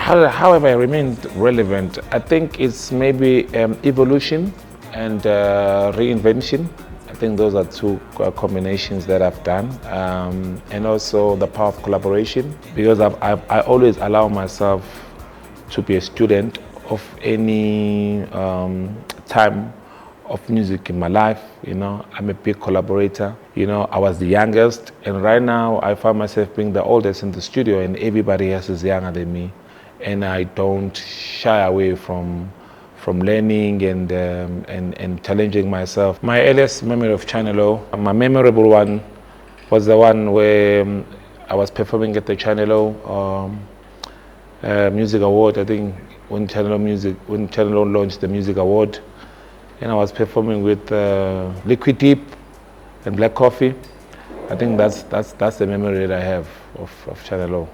How have I remained relevant? I think it's maybe evolution and reinvention. I think those are two combinations that I've done, and also the power of collaboration, because I always allow myself to be a student of any time of music in my life. I'm a big collaborator. I was the youngest, and right now I find myself being the oldest in the studio, and everybody else is younger than me, and I don't shy away from learning and challenging myself. My earliest memory of Channel O, my memorable one was the one where I was performing at the Channel O Music Award. I think when Channel O launched the Music Award, and I was performing with Liquid Deep and Black Coffee. I think that's the memory that I have of Channel O.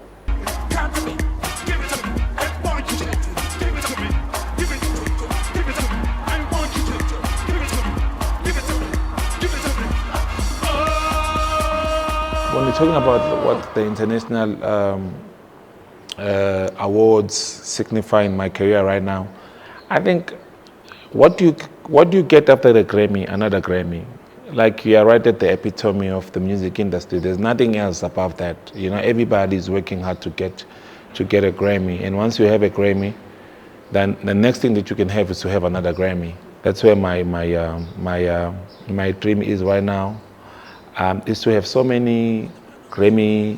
When we're talking about what the international awards signify in my career right now, I think what do you get after the Grammy? Another Grammy. Like, you are right at the epitome of the music industry. There's nothing else above that. Everybody is working hard to get a Grammy, and once you have a Grammy, then the next thing that you can have is to have another Grammy. That's where my dream is right now. Is to have so many Grammy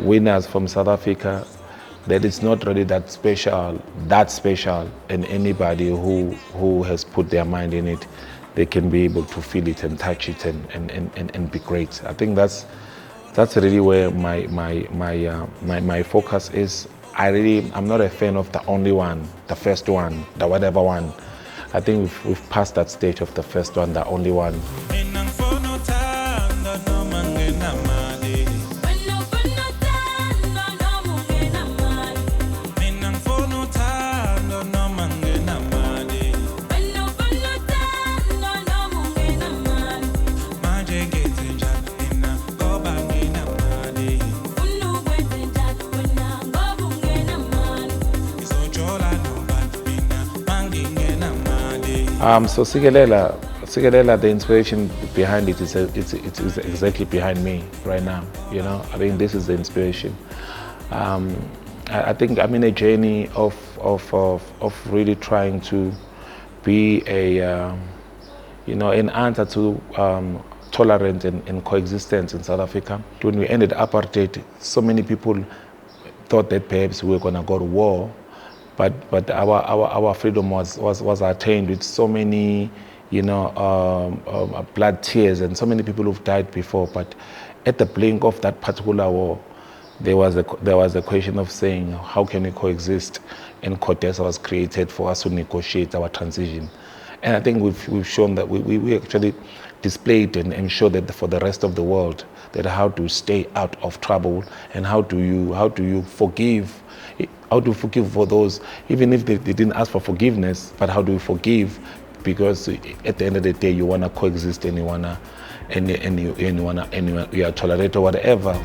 winners from South Africa that it's not really that special, and anybody who has put their mind in it, they can be able to feel it and touch it and be great. I think that's really where my focus is. I'm not a fan of the only one, the first one, the whatever one. I think we've passed that stage of the first one, the only one. So Sikelela, the inspiration behind it is it's exactly behind me right now. I think this is the inspiration. I think I'm in a journey of really trying to be an answer to tolerance and coexistence in South Africa. When we ended apartheid, so many people thought that perhaps we were going to go to war. But our freedom was attained with so many, blood tears, and so many people who've died before. But at the blink of that particular war, there was a question of saying, how can we coexist? And CODESA was created for us to negotiate our transition. And I think we've shown that we actually displayed and showed that for the rest of the world, that how to stay out of trouble, and how do you forgive. How do you forgive for those, even if they didn't ask for forgiveness, but how do you forgive? Because at the end of the day, you want to coexist and you are tolerate or whatever.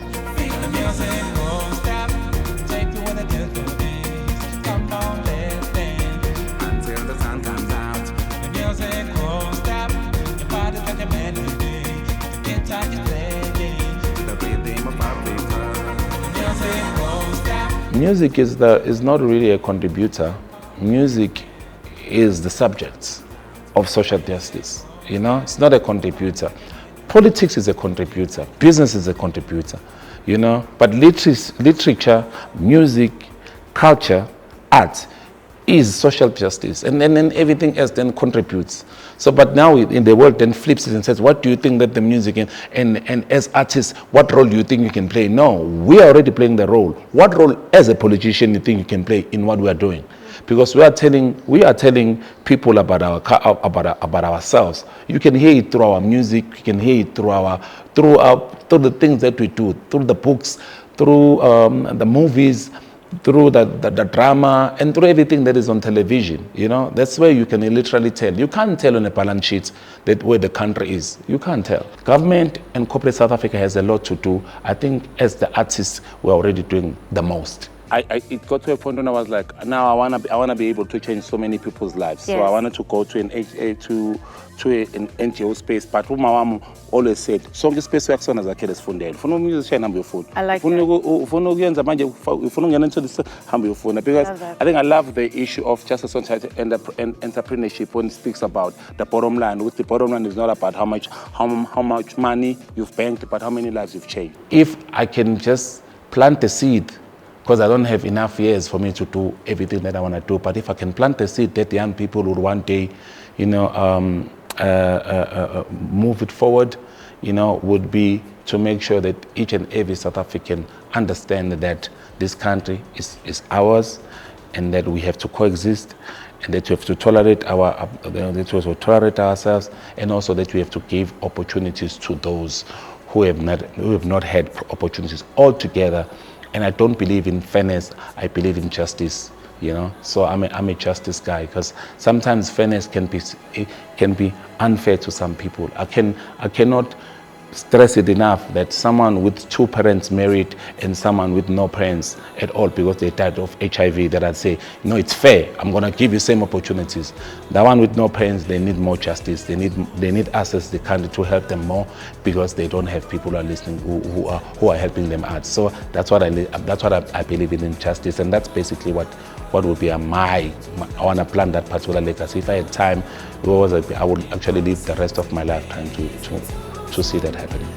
Music is not really a contributor. Music is the subject of social justice. It's not a contributor. Politics is a contributor. Business is a contributor. But literature, music, culture, art is social justice, and then everything else then contributes. So, but now in the world then flips it and says, what do you think that the music and as artists, what role do you think you can play? No, we are already playing the role. What role as a politician you think you can play in what we are doing? Because we are telling people about ourselves. You can hear it through our music. You can hear it through the things that we do, through the books, through the movies, through the drama, and through everything that is on television. That's where you can literally tell. You can't tell on a balance sheet that where the country is. You can't tell. Government and corporate South Africa has a lot to do. I think as the artists, we're already doing the most. it got to a point when I was like, now I wanna be able to change so many people's lives. So I wanted to go to an NGO space. But what my mom always said, so the space works on as a kid is funded. For no music, share number phone. I like that. Because I think I love the issue of justice and entrepreneurship when it speaks about the bottom line. With the bottom line is not about how much money you've banked, but how many lives you've changed. If I can just plant a seed, because I don't have enough years for me to do everything that I want to do. But if I can plant a seed that young people would one day, move it forward, would be to make sure that each and every South African understand that this country is ours, and that we have to coexist, and that we have to tolerate ourselves, and also that we have to give opportunities to those who have not had opportunities altogether. And I don't believe in fairness, I believe in justice, So I'm a justice guy, because sometimes fairness can be unfair to some people. I cannot stress it enough that someone with 2 parents married and someone with no parents at all because they died of HIV, that I'd say, it's fair. I'm gonna give you same opportunities. The one with no parents, they need more justice. They need us as the country to help them more, because they don't have people who are listening who are helping them out. So that's what I believe in justice, and that's basically what would be I want to plan that particular legacy. If I had time, I would actually live the rest of my life trying to see that happening.